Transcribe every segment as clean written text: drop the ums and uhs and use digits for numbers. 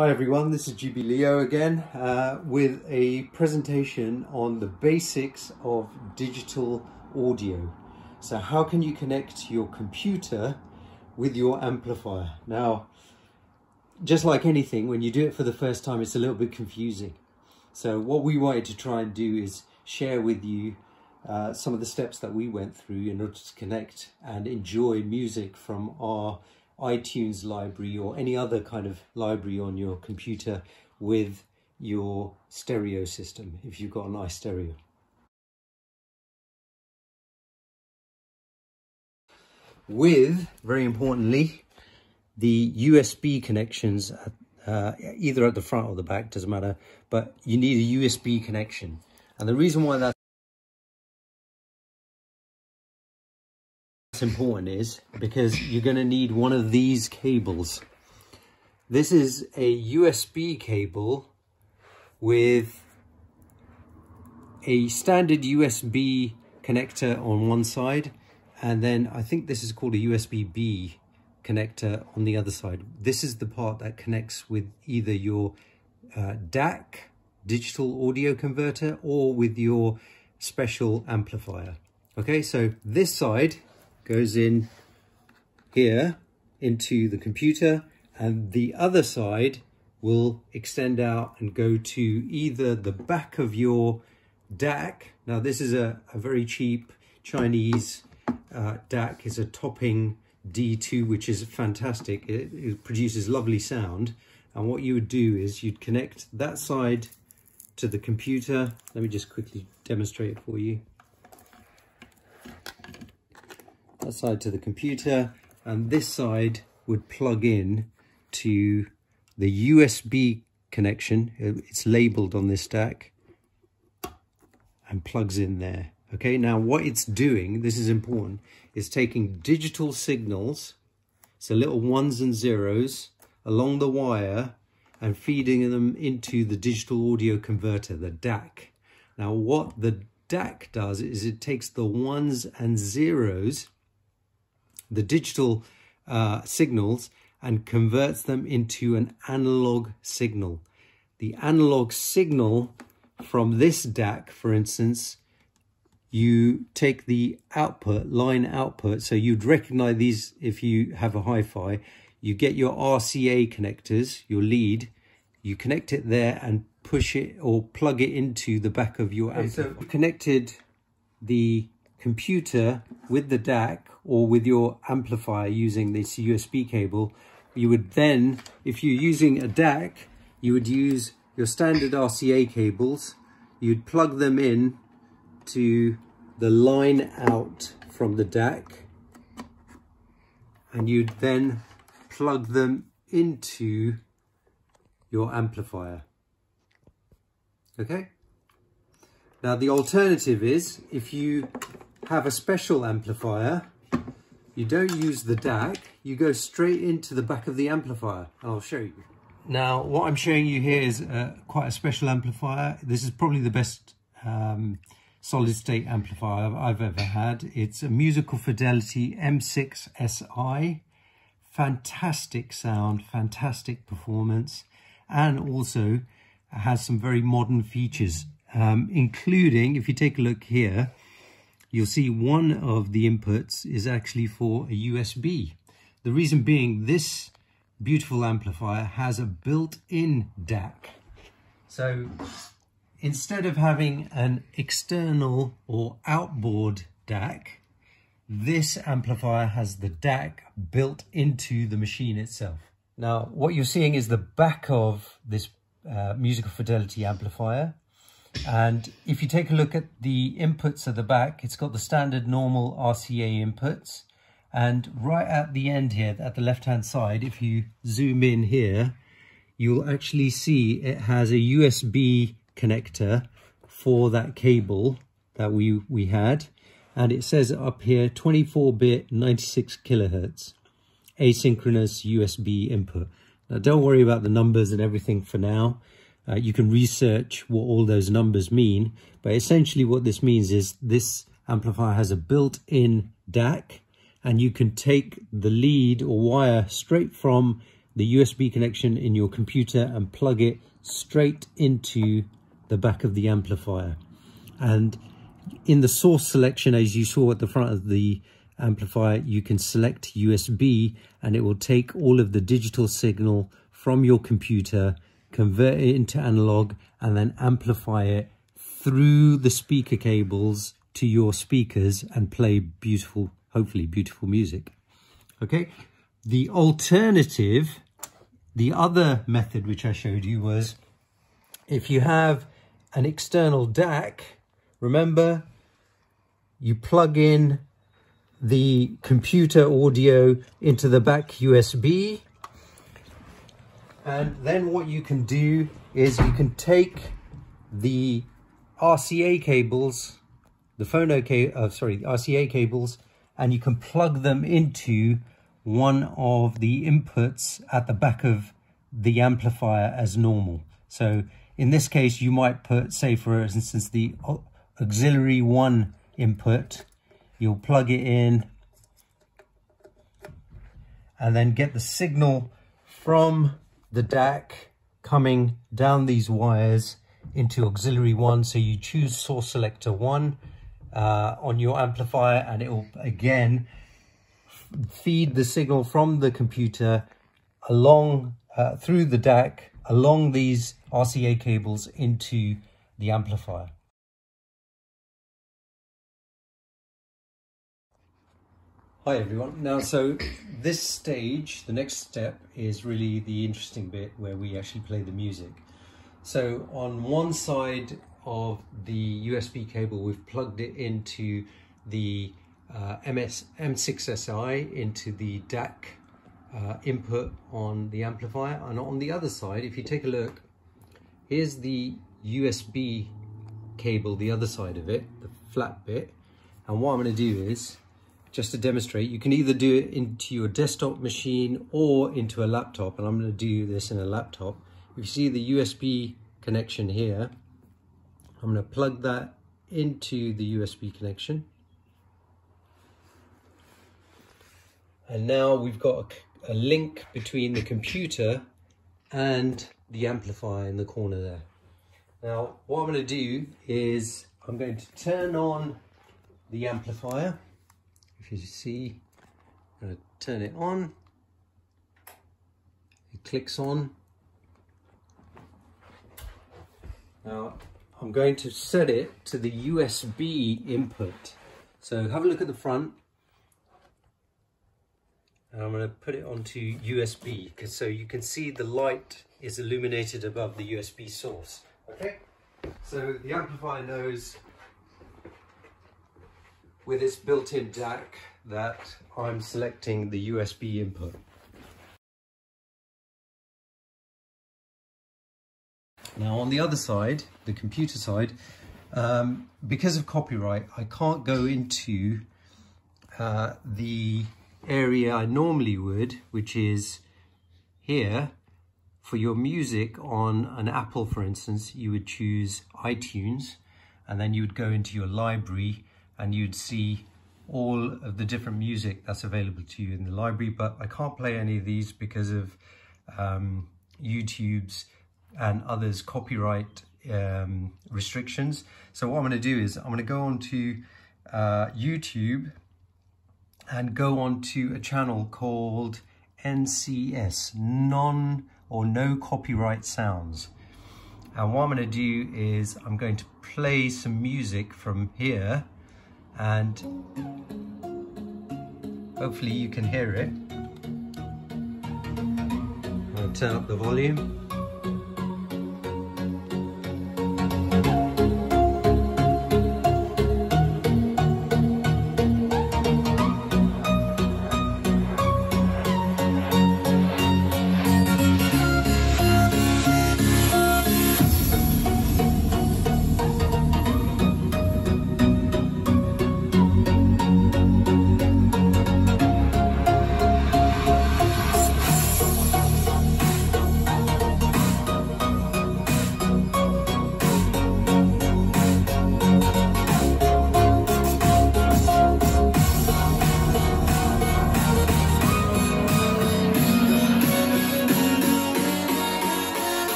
Hi everyone, this is GB Leo again with a presentation on the basics of digital audio. So how can you connect your computer with your amplifier? Now, just like anything, when you do it for the first time, it's a little bit confusing. So what we wanted to try and do is share with you some of the steps that we went through in order to connect and enjoy music from our iTunes library or any other kind of library on your computer with your stereo system, if you've got a nice stereo. With, very importantly, the USB connections, either at the front or the back, doesn't matter, but you need a USB connection. And the reason why that's important is because you're going to need one of these cables. This is a USB cable with a standard USB connector on one side, and then I think this is called a USB-B connector on the other side. This is the part that connects with either your DAC, digital audio converter, or with your special amplifier. Okay, so this side goes in here into the computer, and the other side will extend out and go to either the back of your DAC. Now this is a very cheap Chinese DAC. It's a topping D2, which is fantastic. It produces lovely sound. And what you would do is you'd connect that side to the computer. Let me just quickly demonstrate it for you. That side to the computer, and this side would plug in to the USB connection. It's labeled on this stack and plugs in there. Okay, now what it's doing, this is important, is taking digital signals, so little ones and zeros, along the wire and feeding them into the digital audio converter, the DAC. Now what the DAC does is it takes the ones and zeros, the digital signals, and converts them into an analog signal. The analog signal from this DAC, for instance, you take the output, line output, so you'd recognize these if you have a hi-fi. You get your RCA connectors, your lead, you connect it there and push it or plug it into the back of your amplifier. So you've connected the computer with the DAC or with your amplifier using this USB cable. You would then, if you're using a DAC, you would use your standard RCA cables. You'd plug them in to the line out from the DAC, and you'd then plug them into your amplifier. Okay? Now the alternative is, if you have a special amplifier, you don't use the DAC, you go straight into the back of the amplifier. I'll show you. Now what I'm showing you here is quite a special amplifier. This is probably the best solid state amplifier I've ever had. It's a Musical Fidelity M6SI. Fantastic sound, fantastic performance, and also has some very modern features, including, if you take a look here, you'll see one of the inputs is actually for a USB. The reason being, this beautiful amplifier has a built-in DAC. So instead of having an external or outboard DAC, this amplifier has the DAC built into the machine itself. Now, what you're seeing is the back of this Musical Fidelity amplifier. And if you take a look at the inputs at the back, it's got the standard normal RCA inputs. And right at the end here, at the left-hand side, if you zoom in here, you'll actually see it has a USB connector for that cable that we had. And it says up here, 24-bit, 96 kilohertz, asynchronous USB input. Now, don't worry about the numbers and everything for now. You can research what all those numbers mean, but essentially what this means is this amplifier has a built-in DAC, and you can take the lead or wire straight from the USB connection in your computer and plug it straight into the back of the amplifier. And in the source selection, as you saw at the front of the amplifier, you can select USB, and it will take all of the digital signal from your computer, convert it into analog, and then amplify it through the speaker cables to your speakers and play beautiful, hopefully beautiful music. Okay, the alternative, the other method which I showed you, was if you have an external DAC, remember, you plug in the computer audio into the back USB, and then what you can do is you can take the RCA cables, the RCA cables, and you can plug them into one of the inputs at the back of the amplifier as normal. So in this case, you might put, say for instance, the auxiliary 1 input. You'll plug it in and then get the signal from the DAC coming down these wires into auxiliary 1. So you choose source selector 1 on your amplifier, and it will again feed the signal from the computer along through the DAC along these RCA cables into the amplifier. Hi everyone. Now, so this stage, the next step, is really the interesting bit where we actually play the music. So on one side of the USB cable, we've plugged it into the M6SI, into the DAC input on the amplifier. And on the other side, if you take a look, here's the USB cable, the other side of it, the flat bit. And what I'm going to do is, just to demonstrate, you can either do it into your desktop machine or into a laptop, and I'm going to do this in a laptop. If you see the USB connection here, I'm going to plug that into the USB connection. And now we've got a link between the computer and the amplifier in the corner there. Now, what I'm going to do is I'm going to turn on the amplifier. If you see, I'm going to turn it on. It clicks on. Now, I'm going to set it to the USB input. So have a look at the front. And I'm going to put it onto USB, so you can see the light is illuminated above the USB source. Okay, so the amplifier knows with its built-in DAC that I'm selecting the USB input. Now on the other side, the computer side, because of copyright, I can't go into the area I normally would, which is here. For your music on an Apple, for instance, you would choose iTunes, and then you would go into your library and you'd see all of the different music that's available to you in the library. But I can't play any of these because of YouTube's and others' copyright restrictions. So what I'm going to do is I'm going to go on to YouTube and go on to a channel called NCS, no copyright sounds. And what I'm going to do is I'm going to play some music from here, and hopefully you can hear it. I'm going to turn up the volume.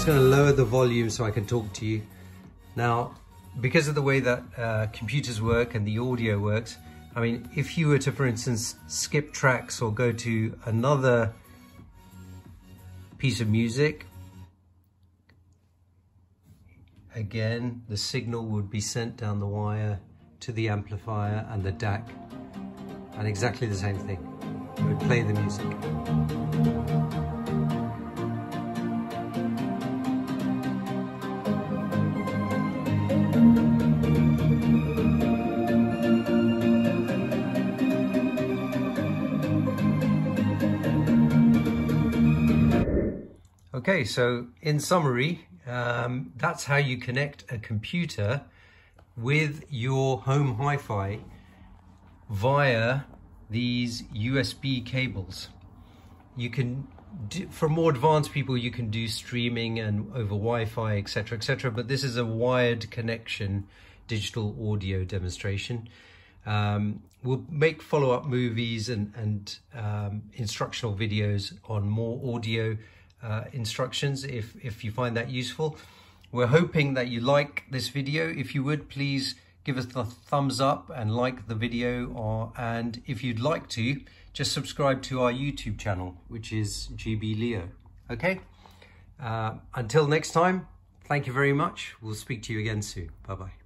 just going to lower the volume so I can talk to you. Now, because of the way that computers work and the audio works, I mean, if you were to, for instance, skip tracks or go to another piece of music, again, the signal would be sent down the wire to the amplifier and the DAC, and exactly the same thing. It would play the music. Okay, so in summary, that's how you connect a computer with your home hi-fi via these USB cables. You can do, for more advanced people, you can do streaming and over Wi-Fi, etc., etc. But this is a wired connection digital audio demonstration. We'll make follow-up movies and instructional videos on more audio instructions if you find that useful. We're hoping that you like this video. If you would, please give us the thumbs up and like the video, and if you'd like to, just subscribe to our YouTube channel, which is GB Leo. Okay, until next time, thank you very much. We'll speak to you again soon. Bye bye.